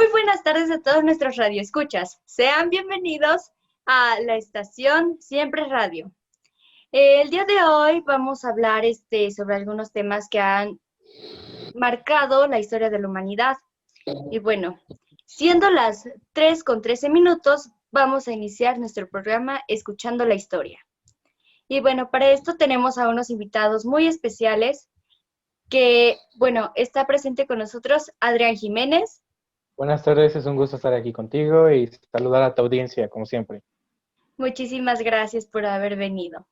Muy buenas tardes a todos nuestros radioescuchas. Sean bienvenidos a la estación Siempre Radio. El día de hoy vamos a hablar sobre algunos temas que han marcado la historia de la humanidad. Y bueno, siendo las 3:13, vamos a iniciar nuestro programa Escuchando la Historia. Y bueno, para esto tenemos a unos invitados muy especiales que, bueno, está presente con nosotros Adrián Jiménez. Buenas tardes, es un gusto estar aquí contigo y saludar a tu audiencia, como siempre. Muchísimas gracias por haber venido.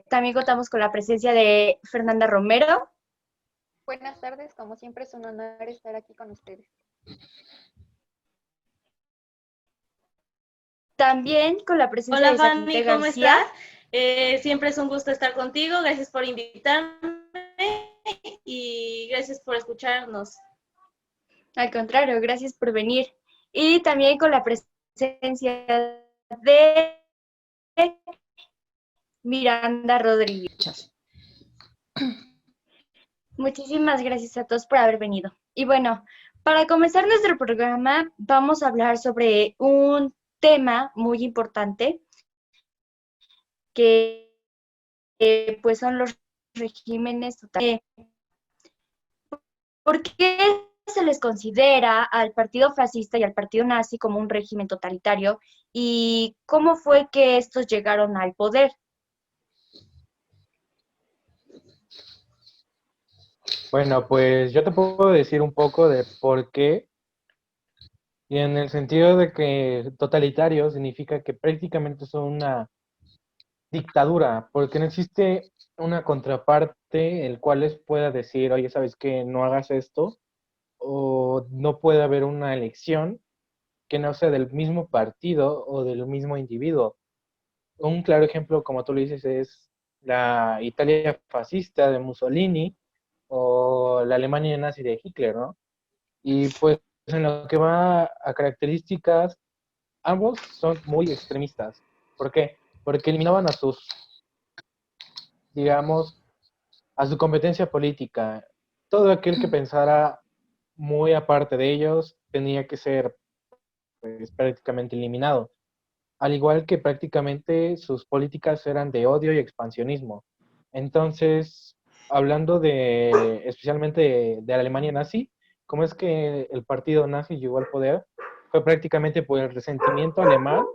También contamos con la presencia de Fernanda Romero. Buenas tardes, como siempre es un honor estar aquí con ustedes. También con la presencia Hola de Fanny, Sagnité ¿cómo García. estás? Siempre es un gusto estar contigo, gracias por invitarme y gracias por escucharnos. Al contrario, gracias por venir. Y también con la presencia de Miranda Rodríguez. Muchísimas gracias a todos por haber venido. Y bueno, para comenzar nuestro programa, vamos a hablar sobre un tema muy importante que pues son los regímenes totalitarios. ¿Por qué se les considera al partido fascista y al partido nazi como un régimen totalitario? ¿Y cómo fue que estos llegaron al poder? Bueno, pues yo te puedo decir un poco de por qué, y en el sentido de que totalitario significa que prácticamente son una dictadura, porque no existe una contraparte el cual les pueda decir, oye, ¿sabes qué? No hagas esto, o no puede haber una elección que no sea del mismo partido o del mismo individuo. Un claro ejemplo, como tú lo dices, es la Italia fascista de Mussolini o la Alemania nazi de Hitler, ¿no? Y pues en lo que va a características, ambos son muy extremistas. ¿Por qué? Porque eliminaban a sus, digamos, a su competencia política. Todo aquel que pensara muy aparte de ellos tenía que ser pues, prácticamente eliminado. Al igual que prácticamente sus políticas eran de odio y expansionismo. Entonces, hablando de especialmente de la Alemania nazi, ¿cómo es que el partido nazi llegó al poder? Fue prácticamente por el resentimiento alemán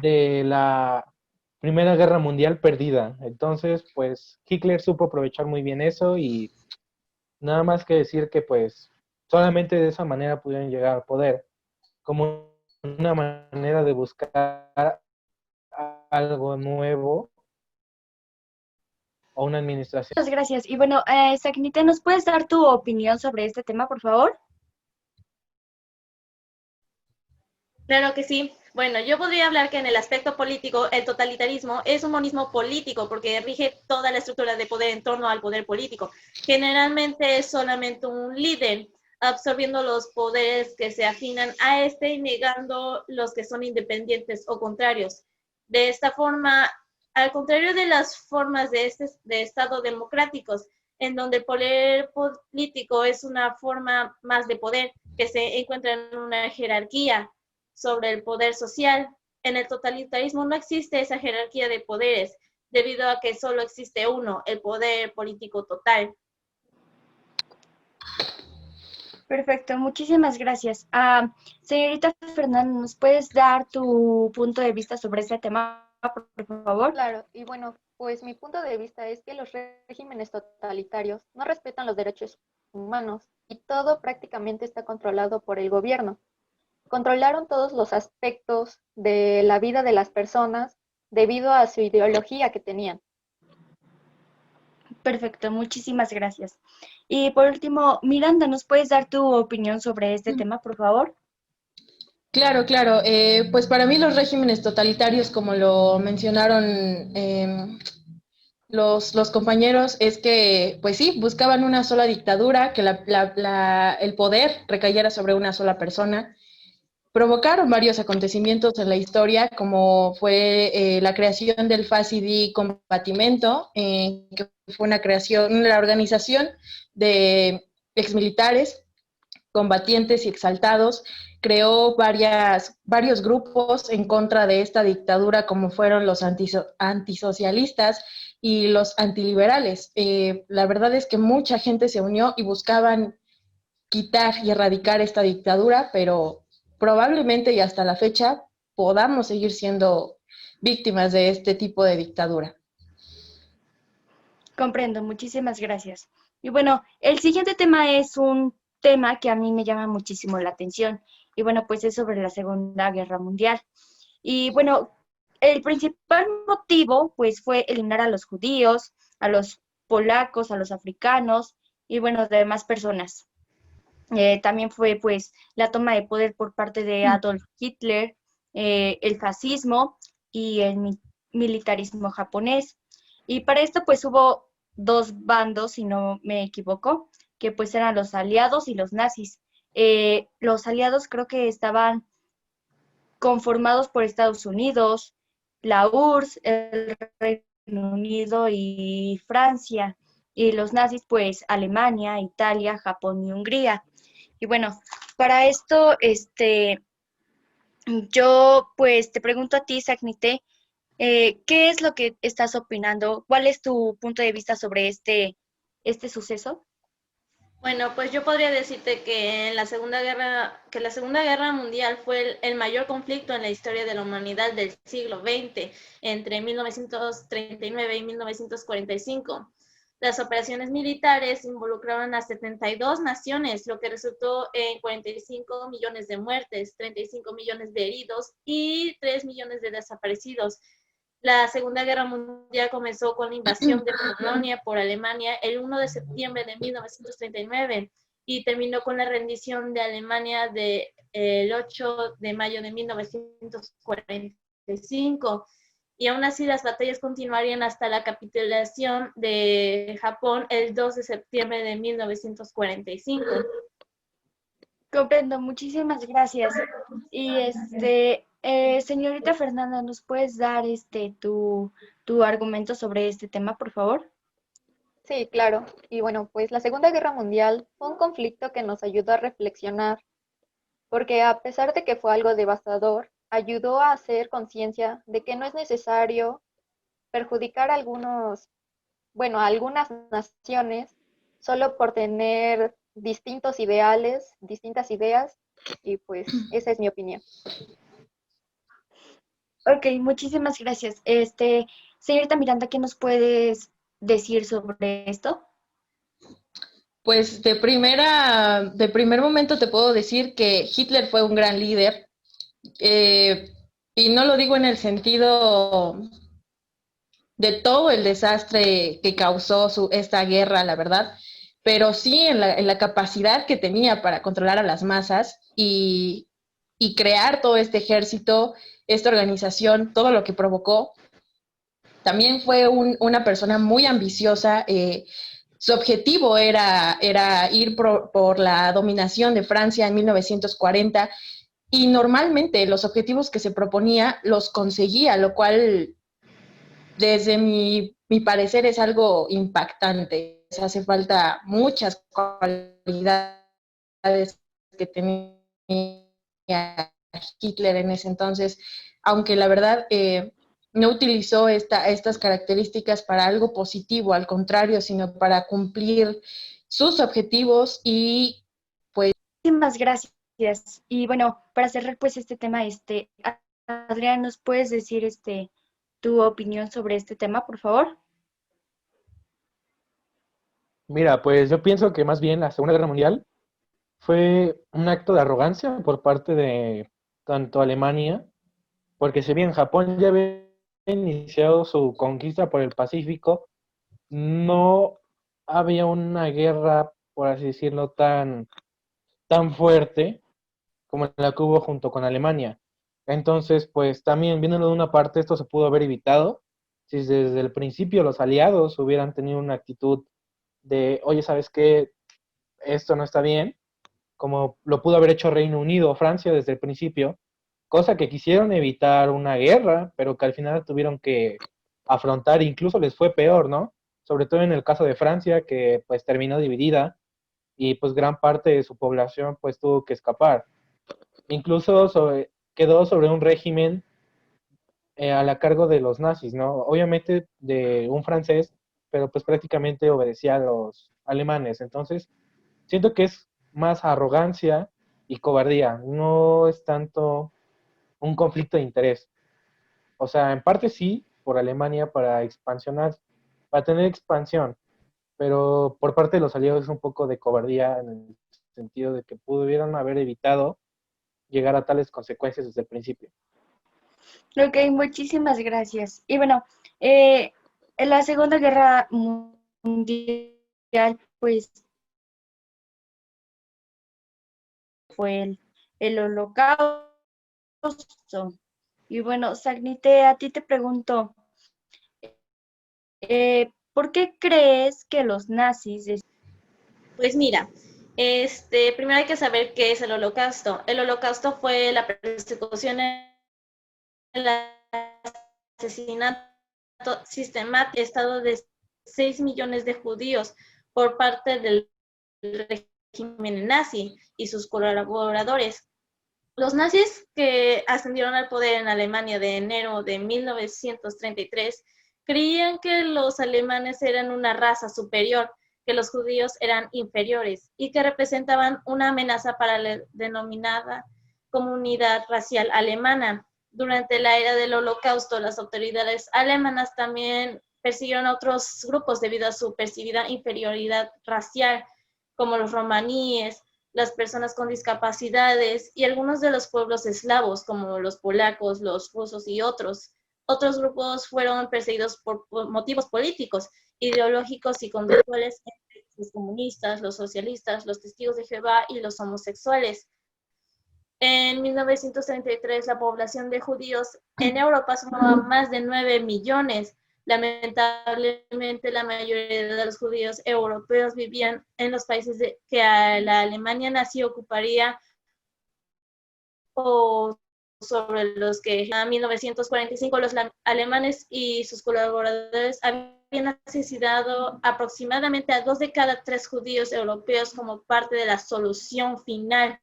de la Primera Guerra Mundial perdida. Entonces, pues Hitler supo aprovechar muy bien eso y nada más que decir que pues solamente de esa manera pudieron llegar al poder, como una manera de buscar algo nuevo o una administración. Muchas gracias. Y bueno, Sagnité, ¿nos puedes dar tu opinión sobre este tema, por favor? Claro que sí. Bueno, yo podría hablar que en el aspecto político, el totalitarismo es un monismo político porque rige toda la estructura de poder en torno al poder político. Generalmente es solamente un líder absorbiendo los poderes que se afinan a este y negando los que son independientes o contrarios. De esta forma, al contrario de las formas de Estado democráticos, en donde el poder político es una forma más de poder que se encuentra en una jerarquía sobre el poder social. En el totalitarismo no existe esa jerarquía de poderes, debido a que solo existe uno, el poder político total. Perfecto, muchísimas gracias. Señorita Fernanda, ¿nos puedes dar tu punto de vista sobre este tema, por favor? Claro, y bueno, pues mi punto de vista es que los regímenes totalitarios no respetan los derechos humanos y todo prácticamente está controlado por el gobierno. Controlaron todos los aspectos de la vida de las personas debido a su ideología que tenían. Perfecto, muchísimas gracias. Y por último, Miranda, ¿nos puedes dar tu opinión sobre este tema, por favor? Claro, claro. Pues para mí los regímenes totalitarios, como lo mencionaron los compañeros, es que, pues sí, buscaban una sola dictadura, que el poder recayera sobre una sola persona. Provocaron varios acontecimientos en la historia, como fue la creación del Fasi di Combattimento, que fue una creación, la organización de exmilitares combatientes y exaltados, creó varios grupos en contra de esta dictadura, como fueron los antisocialistas y los antiliberales. La verdad es que mucha gente se unió y buscaban quitar y erradicar esta dictadura, pero probablemente y hasta la fecha podamos seguir siendo víctimas de este tipo de dictadura. Comprendo, muchísimas gracias. Y bueno, el siguiente tema es un tema que a mí me llama muchísimo la atención. Y bueno, pues es sobre la Segunda Guerra Mundial. Y bueno, el principal motivo pues fue eliminar a los judíos, a los polacos, a los africanos y bueno, demás personas. También fue pues la toma de poder por parte de Adolf Hitler, el fascismo y el militarismo japonés. Y para esto pues hubo dos bandos, si no me equivoco, que pues eran los aliados y los nazis. Los aliados creo que estaban conformados por Estados Unidos, la URSS, el Reino Unido y Francia. Y los nazis pues Alemania, Italia, Japón y Hungría. Y bueno, para esto, yo pues te pregunto a ti, Sagnite, ¿qué es lo que estás opinando? ¿Cuál es tu punto de vista sobre este suceso? Bueno, pues yo podría decirte que la Segunda Guerra Mundial fue el mayor conflicto en la historia de la humanidad del siglo XX, entre 1939 y 1945. Las operaciones militares involucraban a 72 naciones, lo que resultó en 45 millones de muertes, 35 millones de heridos y 3 millones de desaparecidos. La Segunda Guerra Mundial comenzó con la invasión de Polonia por Alemania el 1 de septiembre de 1939 y terminó con la rendición de Alemania el 8 de mayo de 1945. Y aún así las batallas continuarían hasta la capitulación de Japón el 2 de septiembre de 1945. Comprendo, muchísimas gracias. Y señorita Fernanda, ¿nos puedes dar tu argumento sobre este tema, por favor? Sí, claro. Y bueno, pues la Segunda Guerra Mundial fue un conflicto que nos ayudó a reflexionar, porque a pesar de que fue algo devastador, ayudó a hacer conciencia de que no es necesario perjudicar a a algunas naciones solo por tener distintos ideales, distintas ideas, y pues esa es mi opinión. Ok, muchísimas gracias. Señorita Miranda, ¿qué nos puedes decir sobre esto? Pues de primer momento te puedo decir que Hitler fue un gran líder, y no lo digo en el sentido de todo el desastre que causó esta guerra, la verdad, pero sí en la capacidad que tenía para controlar a las masas y crear todo este ejército, esta organización, todo lo que provocó. También fue una persona muy ambiciosa. Su objetivo era ir por la dominación de Francia en 1940 y normalmente los objetivos que se proponía los conseguía, lo cual desde mi parecer es algo impactante. Hace falta muchas cualidades que tenía Hitler en ese entonces, aunque la verdad no utilizó estas características para algo positivo, al contrario, sino para cumplir sus objetivos y pues... Muchísimas gracias. Y bueno, para cerrar pues este tema, Adrián, ¿nos puedes decir tu opinión sobre este tema, por favor? Mira, pues yo pienso que más bien la Segunda Guerra Mundial fue un acto de arrogancia por parte de tanto Alemania, porque si bien Japón ya había iniciado su conquista por el Pacífico, no había una guerra, por así decirlo, tan fuerte como la que hubo junto con Alemania. Entonces, pues también viéndolo de una parte, esto se pudo haber evitado si desde el principio los aliados hubieran tenido una actitud de, oye, ¿sabes qué? Esto no está bien, como lo pudo haber hecho Reino Unido o Francia desde el principio, cosa que quisieron evitar una guerra, pero que al final tuvieron que afrontar, incluso les fue peor, ¿no? Sobre todo en el caso de Francia, que pues terminó dividida y pues gran parte de su población pues tuvo que escapar. Incluso quedó sobre un régimen a la cargo de los nazis, ¿no? Obviamente de un francés, pero pues prácticamente obedecía a los alemanes. Entonces, siento que es más arrogancia y cobardía, no es tanto un conflicto de interés. O sea, en parte sí, por Alemania para expansionar, para tener expansión, pero por parte de los aliados es un poco de cobardía en el sentido de que pudieron haber evitado llegar a tales consecuencias desde el principio. Ok, muchísimas gracias. Y bueno, en la Segunda Guerra Mundial, pues fue el Holocausto. Y bueno, Sagnite, a ti te pregunto, ¿por qué crees que los nazis... Pues mira, primero hay que saber qué es el Holocausto. El Holocausto fue la persecución, el asesinato sistemático estado de 6 millones de judíos por parte del régimen nazi y sus colaboradores. Los nazis que ascendieron al poder en Alemania de enero de 1933 creían que los alemanes eran una raza superior, que los judíos eran inferiores y que representaban una amenaza para la denominada comunidad racial alemana. Durante la era del Holocausto, las autoridades alemanas también persiguieron a otros grupos debido a su percibida inferioridad racial, como los romaníes, las personas con discapacidades y algunos de los pueblos eslavos, como los polacos, los rusos y otros. Otros grupos fueron perseguidos por motivos políticos, ideológicos y conductuales, entre los comunistas, los socialistas, los testigos de Jehová y los homosexuales. En 1933, la población de judíos en Europa sumaba más de 9 millones. Lamentablemente, la mayoría de los judíos europeos vivían en los países que la Alemania nazi ocuparía o sobre los que en 1945 los alemanes y sus colaboradores habían asesinado aproximadamente a 2 de cada 3 judíos europeos como parte de la solución final,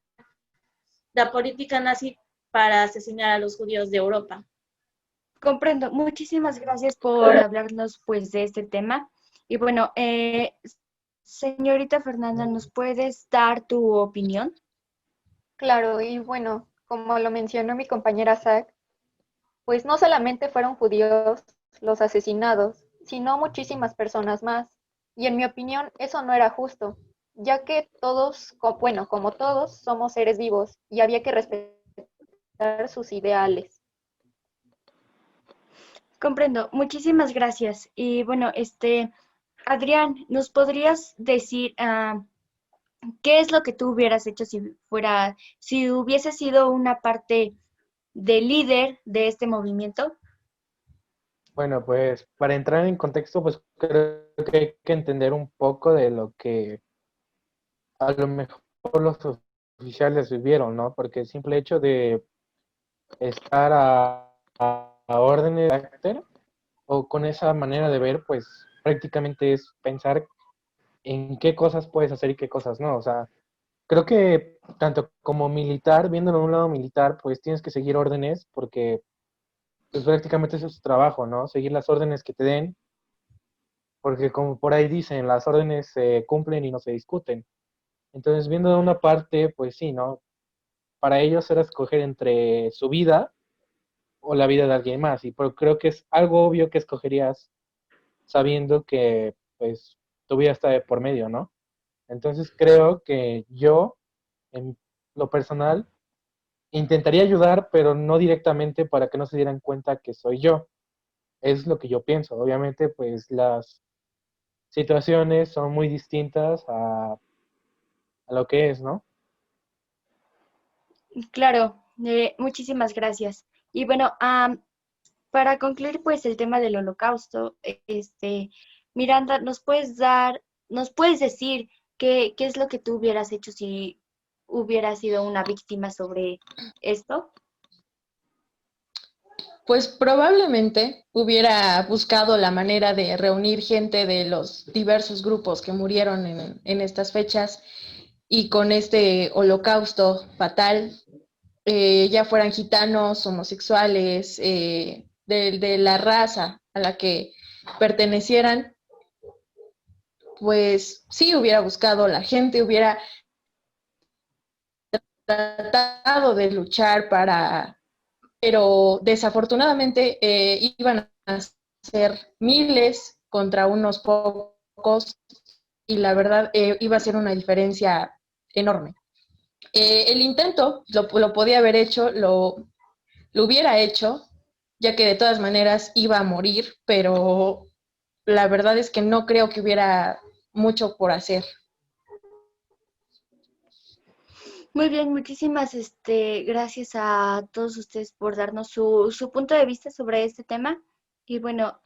la política nazi para asesinar a los judíos de Europa. Comprendo. Muchísimas gracias por hablarnos pues de este tema. Y bueno, señorita Fernanda, ¿nos puedes dar tu opinión? Claro, y bueno, como lo mencionó mi compañera Zach, pues no solamente fueron judíos los asesinados, sino muchísimas personas más. Y en mi opinión, eso no era justo, ya que todos, bueno, como todos, somos seres vivos y había que respetar sus ideales. Comprendo. Muchísimas gracias. Y bueno, Adrián, ¿nos podrías decir qué es lo que tú hubieras hecho si hubiese sido una parte del líder de este movimiento? Bueno, pues para entrar en contexto, pues creo que hay que entender un poco de lo que a lo mejor los oficiales vivieron, ¿no? Porque el simple hecho de estar a órdenes de carácter o con esa manera de ver, pues prácticamente es pensar en qué cosas puedes hacer y qué cosas no. O sea, creo que tanto como militar, viéndolo de un lado militar, pues tienes que seguir órdenes porque pues prácticamente eso es tu trabajo, ¿no? Seguir las órdenes que te den, porque como por ahí dicen, las órdenes se cumplen y no se discuten. Entonces, viendo de una parte, pues sí, ¿no? Para ellos era escoger entre su vida o la vida de alguien más. Y pero creo que es algo obvio que escogerías sabiendo que, pues, tu vida está de por medio, ¿no? Entonces, creo que yo, en lo personal, intentaría ayudar, pero no directamente para que no se dieran cuenta que soy yo. Es lo que yo pienso. Obviamente, pues, las situaciones son muy distintas a lo que es, ¿no? Claro, muchísimas gracias. Y bueno, para concluir pues el tema del holocausto, Miranda, nos puedes decir qué es lo que tú hubieras hecho si hubieras sido una víctima sobre esto? Pues probablemente hubiera buscado la manera de reunir gente de los diversos grupos que murieron en estas fechas y con este holocausto fatal, ya fueran gitanos, homosexuales, de la raza a la que pertenecieran, pues sí hubiera buscado la gente, hubiera tratado de luchar para, pero desafortunadamente iban a ser miles contra unos pocos y la verdad iba a ser una diferencia enorme. El intento lo podía haber hecho, lo hubiera hecho, ya que de todas maneras iba a morir, pero la verdad es que no creo que hubiera mucho por hacer. Muy bien, muchísimas gracias a todos ustedes por darnos su punto de vista sobre este tema. Y bueno,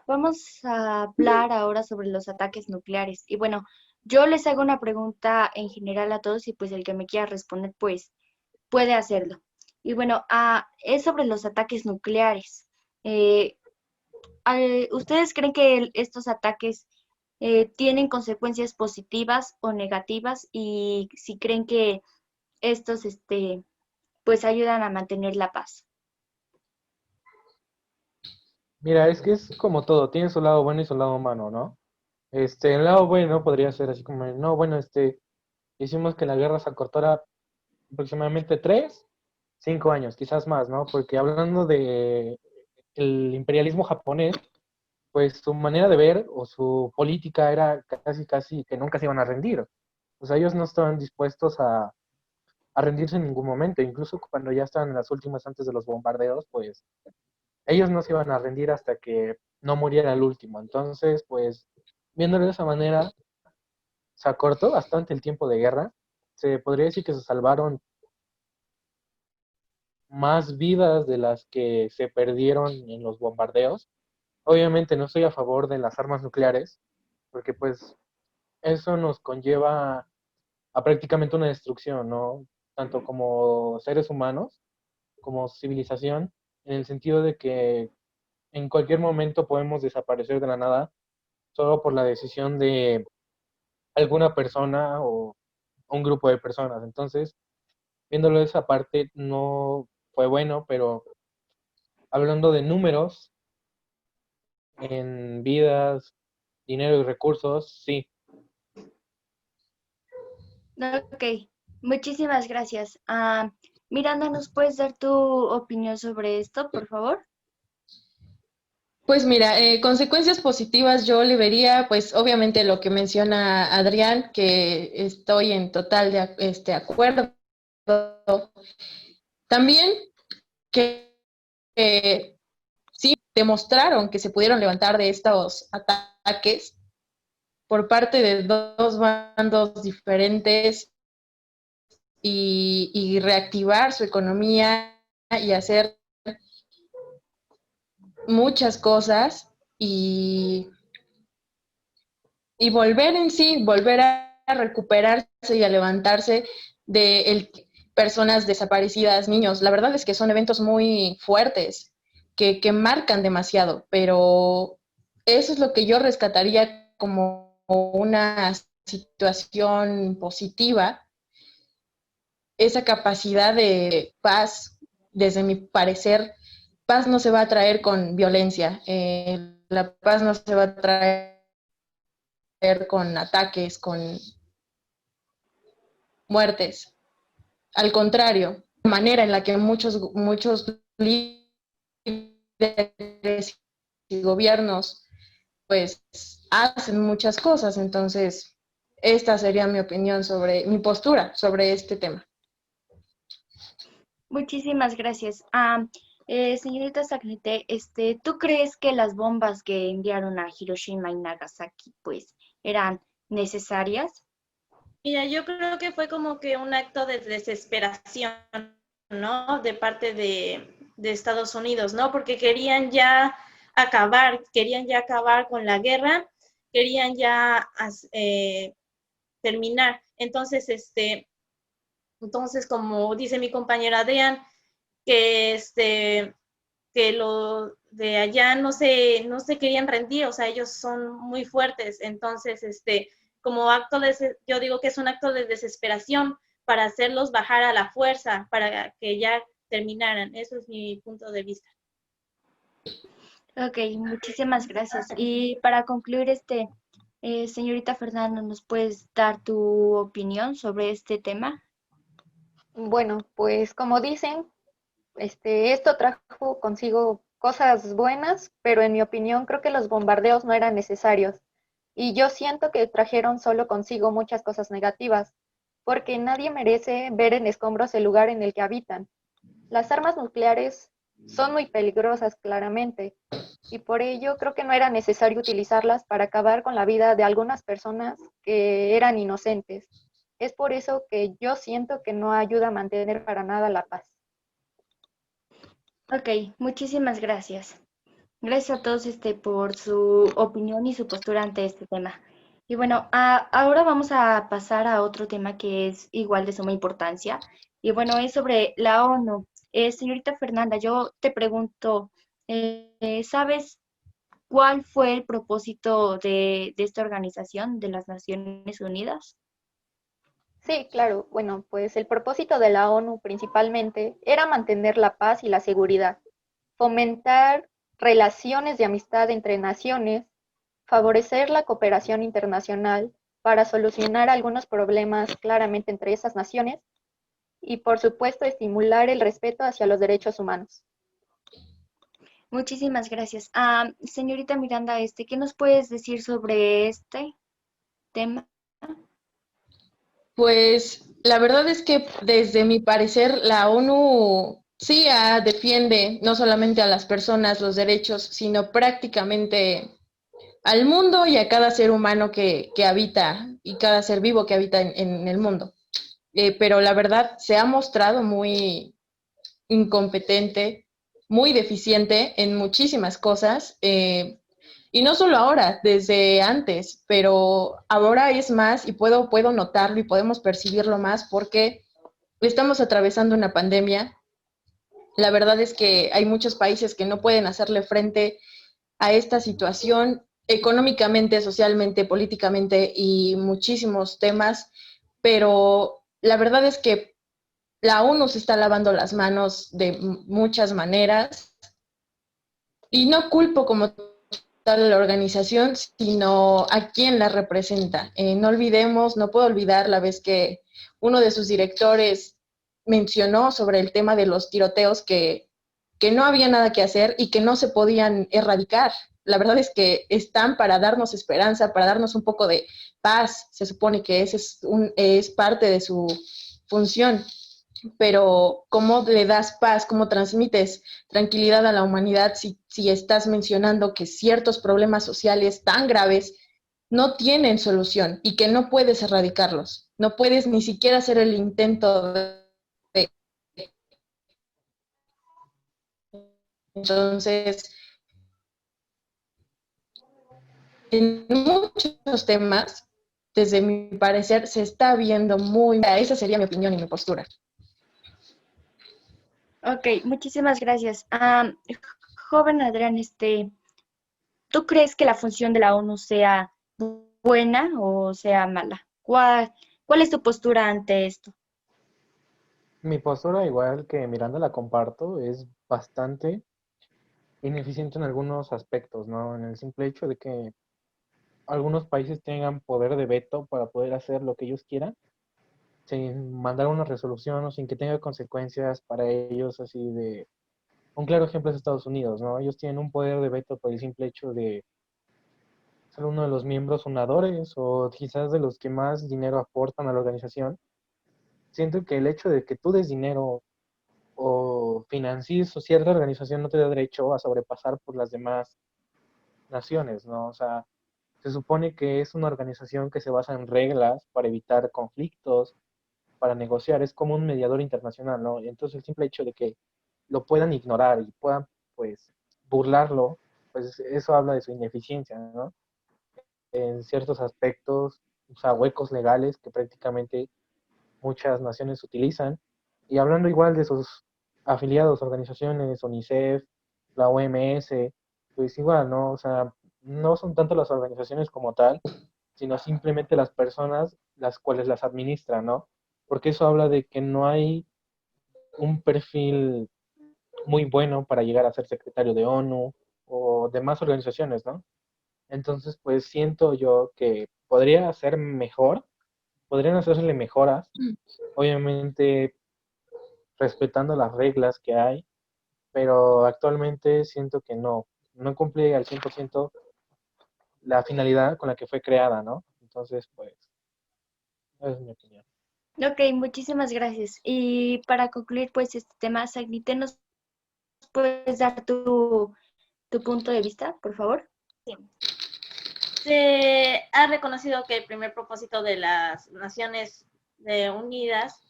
vamos a hablar ahora sobre los ataques nucleares. Y bueno, yo les hago una pregunta en general a todos y pues el que me quiera responder pues puede hacerlo. Y bueno, es sobre los ataques nucleares. Eh, ¿Ustedes creen que estos ataques tienen consecuencias positivas o negativas? Y si creen que estos, pues ayudan a mantener la paz. Mira, es que es como todo, tiene su lado bueno y su lado malo, ¿no? El lado bueno podría ser así como, no, bueno, hicimos que la guerra se acortara aproximadamente 3, 5 años, quizás más, ¿no? Porque hablando de el imperialismo japonés, pues su manera de ver o su política era casi, casi que nunca se iban a rendir. O sea, ellos no estaban dispuestos a rendirse en ningún momento, incluso cuando ya estaban en las últimas antes de los bombardeos, pues ellos no se iban a rendir hasta que no muriera el último. Entonces, pues, viéndolo de esa manera, se acortó bastante el tiempo de guerra. Se podría decir que se salvaron más vidas de las que se perdieron en los bombardeos. Obviamente no estoy a favor de las armas nucleares, porque pues eso nos conlleva a prácticamente una destrucción, ¿no? Tanto como seres humanos, como civilización, en el sentido de que en cualquier momento podemos desaparecer de la nada solo por la decisión de alguna persona o un grupo de personas. Entonces, viéndolo de esa parte, no fue bueno, pero hablando de números, en vidas, dinero y recursos, sí. Ok, muchísimas gracias. Miranda, ¿nos puedes dar tu opinión sobre esto, por favor? Pues mira, consecuencias positivas yo le vería, pues obviamente lo que menciona Adrián, que estoy en total acuerdo. También que sí demostraron que se pudieron levantar de estos ataques por parte de dos bandos diferentes y reactivar su economía y hacer muchas cosas y volver en sí, volver a recuperarse y a levantarse de personas desaparecidas, niños. La verdad es que son eventos muy fuertes que marcan demasiado, pero eso es lo que yo rescataría como una situación positiva, esa capacidad de paz, desde mi parecer, paz no se va a traer con violencia, la paz no se va a traer con ataques, con muertes. Al contrario, la manera en la que muchos líderes y gobiernos pues hacen muchas cosas. Entonces, esta sería mi opinión sobre mi postura sobre este tema. Muchísimas gracias. Señorita Sagnete, ¿tú crees que las bombas que enviaron a Hiroshima y Nagasaki, pues, eran necesarias? Mira, yo creo que fue como que un acto de desesperación, ¿no? De parte de Estados Unidos, ¿no? Porque querían ya acabar con la guerra, querían ya terminar. Entonces, como dice mi compañera Adrián, que que lo de allá no se querían rendir, o sea, ellos son muy fuertes, entonces, como yo digo que es un acto de desesperación para hacerlos bajar a la fuerza, para que ya terminaran. Eso es mi punto de vista. Ok, muchísimas gracias. Y para concluir, señorita Fernanda, ¿nos puedes dar tu opinión sobre este tema? Bueno, pues como dicen, esto trajo consigo cosas buenas, pero en mi opinión creo que los bombardeos no eran necesarios. Y yo siento que trajeron solo consigo muchas cosas negativas, porque nadie merece ver en escombros el lugar en el que habitan. Las armas nucleares son muy peligrosas, claramente, y por ello creo que no era necesario utilizarlas para acabar con la vida de algunas personas que eran inocentes. Es por eso que yo siento que no ayuda a mantener para nada la paz. Ok, muchísimas gracias. Gracias a todos por su opinión y su postura ante este tema. Y bueno, ahora vamos a pasar a otro tema que es igual de suma importancia. Y bueno, es sobre la ONU. Señorita Fernanda, yo te pregunto, ¿sabes cuál fue el propósito de esta organización de las Naciones Unidas? Sí, claro. Bueno, pues el propósito de la ONU principalmente era mantener la paz y la seguridad, fomentar relaciones de amistad entre naciones, favorecer la cooperación internacional para solucionar algunos problemas claramente entre esas naciones y, por supuesto, estimular el respeto hacia los derechos humanos. Muchísimas gracias. Señorita Miranda, ¿qué nos puedes decir sobre este tema? Pues la verdad es que desde mi parecer la ONU sí defiende no solamente a las personas los derechos, sino prácticamente al mundo y a cada ser humano que habita y cada ser vivo que habita en el mundo. Pero la verdad se ha mostrado muy incompetente, muy deficiente en muchísimas cosas. Y no solo ahora, desde antes, pero ahora es más y puedo notarlo y podemos percibirlo más porque estamos atravesando una pandemia. La verdad es que hay muchos países que no pueden hacerle frente a esta situación económicamente, socialmente, políticamente y muchísimos temas, pero la verdad es que la ONU se está lavando las manos de muchas maneras y no culpo como tal a la organización, sino a quien la representa. No olvidemos, no puedo olvidar la vez que uno de sus directores mencionó sobre el tema de los tiroteos que no había nada que hacer y que no se podían erradicar. La verdad es que están para darnos esperanza, para darnos un poco de paz. Se supone que ese es parte de su función, pero ¿cómo le das paz, cómo transmites tranquilidad a la humanidad si estás mencionando que ciertos problemas sociales tan graves no tienen solución y que no puedes erradicarlos? No puedes ni siquiera hacer el intento de... Entonces, en muchos temas, desde mi parecer, se está viendo muy... Esa sería mi opinión y mi postura. Ok, muchísimas gracias. Joven Adrián, ¿tú crees que la función de la ONU sea buena o sea mala? ¿Cuál es tu postura ante esto? Mi postura, igual que Miranda, la comparto, es bastante ineficiente en algunos aspectos, ¿no? En el simple hecho de que algunos países tengan poder de veto para poder hacer lo que ellos quieran, sin mandar una resolución o sin que tenga consecuencias para ellos, así de... Un claro ejemplo es Estados Unidos, ¿no? Ellos tienen un poder de veto por el simple hecho de ser uno de los miembros fundadores o quizás de los que más dinero aportan a la organización. Siento que el hecho de que tú des dinero o financies o cierta organización no te da derecho a sobrepasar por las demás naciones, ¿no? O sea, se supone que es una organización que se basa en reglas para evitar conflictos, para negociar, es como un mediador internacional, ¿no? Y entonces el simple hecho de que lo puedan ignorar y puedan, pues, burlarlo, pues eso habla de su ineficiencia, ¿no? En ciertos aspectos, o sea, huecos legales que prácticamente muchas naciones utilizan. Y hablando igual de sus afiliados, organizaciones, UNICEF, la OMS, pues igual, ¿no? O sea, no son tanto las organizaciones como tal, sino simplemente las personas las cuales las administran, ¿no? Porque eso habla de que no hay un perfil muy bueno para llegar a ser secretario de ONU o demás organizaciones, ¿no? Entonces, pues siento yo que podría ser mejor, podrían hacerle mejoras, obviamente respetando las reglas que hay, pero actualmente siento que no cumple al 100% la finalidad con la que fue creada, ¿no? Entonces, pues, esa es mi opinión. Ok, muchísimas gracias. Y para concluir, pues, este tema, Sagnite, ¿nos puedes dar tu punto de vista, por favor? Sí. Se ha reconocido que el primer propósito de las Naciones Unidas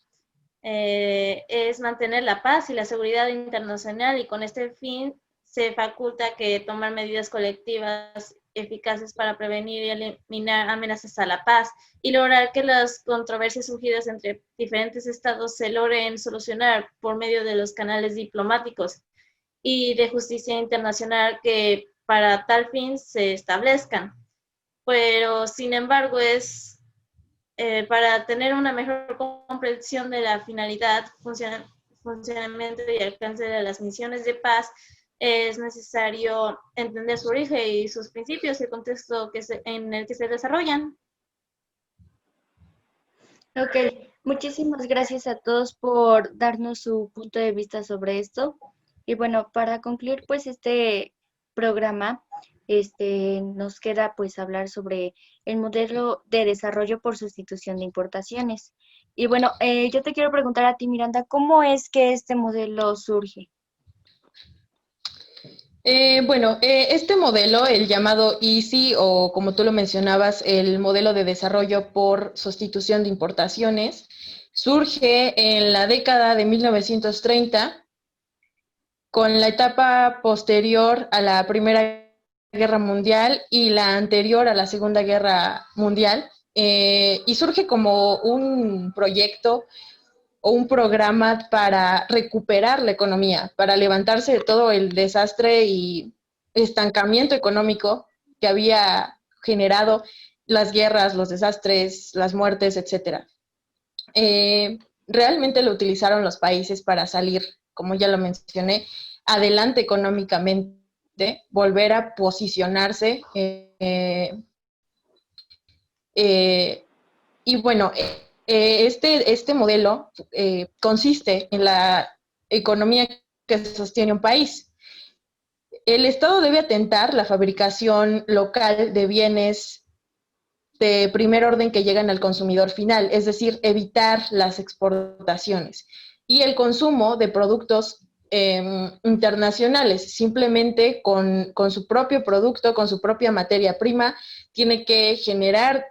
es mantener la paz y la seguridad internacional, y con este fin se faculta que tomar medidas colectivas eficaces para prevenir y eliminar amenazas a la paz y lograr que las controversias surgidas entre diferentes estados se logren solucionar por medio de los canales diplomáticos y de justicia internacional que para tal fin se establezcan. Pero, sin embargo, para tener una mejor comprensión de la finalidad, funcionamiento y alcance de las misiones de paz, es necesario entender su origen y sus principios y el contexto en el que se desarrollan. Ok, muchísimas gracias a todos por darnos su punto de vista sobre esto. Y bueno, para concluir pues este programa, nos queda pues hablar sobre el modelo de desarrollo por sustitución de importaciones. Y bueno, yo te quiero preguntar a ti, Miranda, ¿cómo es que este modelo surge? Este modelo, el llamado EASY, o como tú lo mencionabas, el modelo de desarrollo por sustitución de importaciones, surge en la década de 1930 con la etapa posterior a la Primera Guerra Mundial y la anterior a la Segunda Guerra Mundial, y surge como un proyecto o un programa para recuperar la economía, para levantarse de todo el desastre y estancamiento económico que había generado las guerras, los desastres, las muertes, etcétera. Realmente lo utilizaron los países para salir, como ya lo mencioné, adelante económicamente, volver a posicionarse. Y bueno, este modelo consiste en la economía que sostiene un país. El Estado debe atentar la fabricación local de bienes de primer orden que llegan al consumidor final, es decir, evitar las exportaciones y el consumo de productos internacionales. Simplemente con su propio producto, con su propia materia prima, tiene que generar,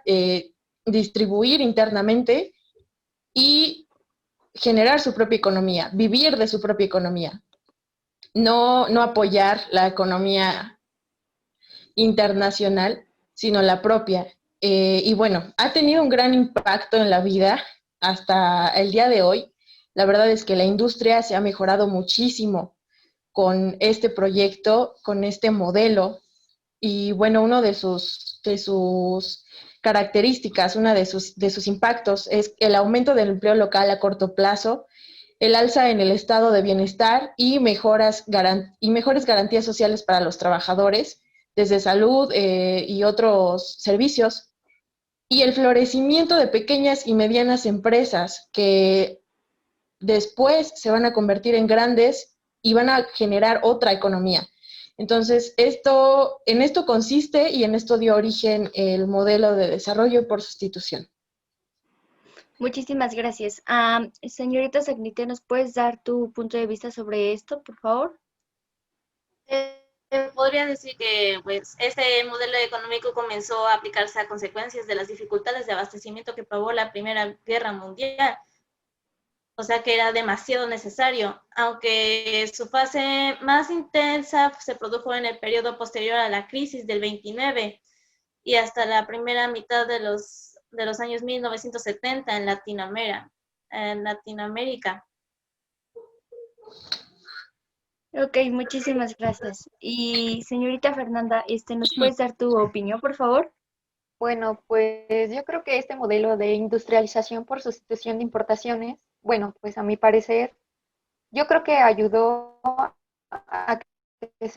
distribuir internamente y generar su propia economía, vivir de su propia economía, no apoyar la economía internacional, sino la propia. Y bueno, ha tenido un gran impacto en la vida hasta el día de hoy. La verdad es que la industria se ha mejorado muchísimo con este proyecto, con este modelo. Y bueno, uno de sus características, uno de sus impactos es el aumento del empleo local a corto plazo, el alza en el estado de bienestar y mejores garantías sociales para los trabajadores, desde salud y otros servicios, y el florecimiento de pequeñas y medianas empresas que después se van a convertir en grandes y van a generar otra economía. Entonces, en esto consiste y en esto dio origen el modelo de desarrollo por sustitución. Muchísimas gracias. Señorita Sagnite, ¿nos puedes dar tu punto de vista sobre esto, por favor? Podría decir que pues, este modelo económico comenzó a aplicarse a consecuencias de las dificultades de abastecimiento que provocó la Primera Guerra Mundial. O sea que era demasiado necesario, aunque su fase más intensa se produjo en el periodo posterior a la crisis del 29 y hasta la primera mitad de los años 1970 en Latinoamérica. Ok, muchísimas gracias. Y señorita Fernanda, ¿nos puedes dar tu opinión, por favor? Bueno, pues yo creo que este modelo de industrialización por sustitución de importaciones, bueno, pues a mi parecer, yo creo que ayudó a que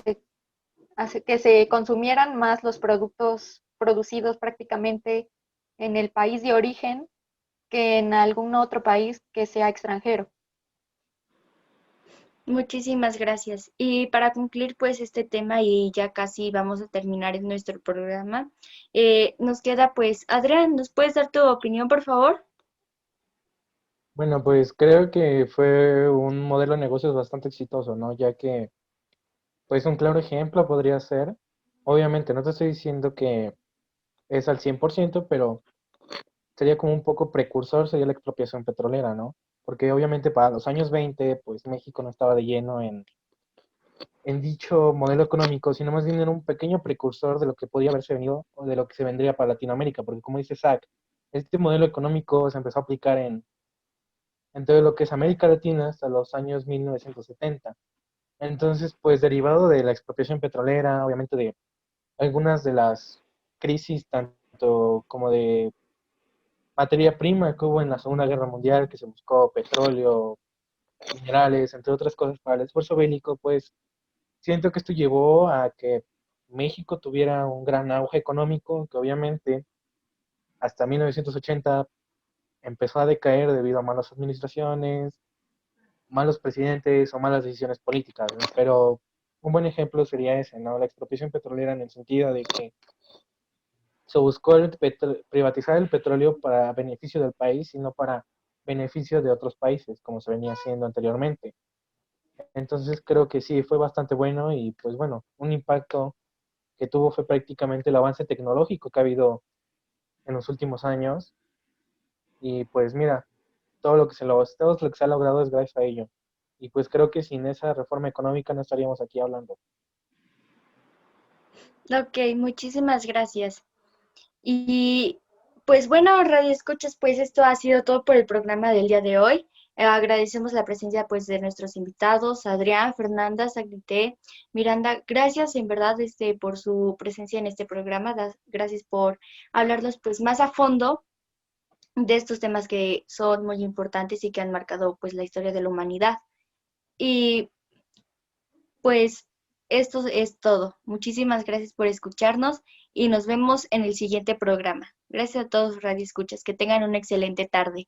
que se consumieran más los productos producidos prácticamente en el país de origen que en algún otro país que sea extranjero. Muchísimas gracias. Y para concluir pues este tema y ya casi vamos a terminar en nuestro programa, nos queda pues, Adrián, ¿nos puedes dar tu opinión, por favor? Bueno, pues creo que fue un modelo de negocios bastante exitoso, ¿no? Ya que, pues un claro ejemplo podría ser, obviamente no te estoy diciendo que es al 100%, pero sería como un poco precursor, sería la expropiación petrolera, ¿no? Porque obviamente para los años 20, pues México no estaba de lleno en dicho modelo económico, sino más bien era un pequeño precursor de lo que podía haberse venido o de lo que se vendría para Latinoamérica, porque como dice Zach, este modelo económico se empezó a aplicar en todo lo que es América Latina hasta los años 1970. Entonces, pues derivado de la expropiación petrolera, obviamente de algunas de las crisis, tanto como de materia prima que hubo en la Segunda Guerra Mundial, que se buscó petróleo, minerales, entre otras cosas para el esfuerzo bélico, pues siento que esto llevó a que México tuviera un gran auge económico, que obviamente hasta 1980 empezó a decaer debido a malas administraciones, malos presidentes o malas decisiones políticas, ¿no? Pero un buen ejemplo sería ese, ¿no? La expropiación petrolera en el sentido de que se buscó privatizar el petróleo para beneficio del país y no para beneficio de otros países, como se venía haciendo anteriormente. Entonces creo que sí, fue bastante bueno y pues bueno, un impacto que tuvo fue prácticamente el avance tecnológico que ha habido en los últimos años y pues mira, todo lo que se ha logrado es gracias a ello. Y pues creo que sin esa reforma económica no estaríamos aquí hablando. Ok, muchísimas gracias. Y pues bueno, Radio Escuchas, pues esto ha sido todo por el programa del día de hoy. Agradecemos la presencia pues de nuestros invitados, Adrián, Fernanda, Sagrité, Miranda. Gracias en verdad por su presencia en este programa. Gracias por hablarnos pues más a fondo de estos temas que son muy importantes y que han marcado pues la historia de la humanidad. Y pues esto es todo. Muchísimas gracias por escucharnos y nos vemos en el siguiente programa. Gracias a todos, Radio Escuchas. Que tengan una excelente tarde.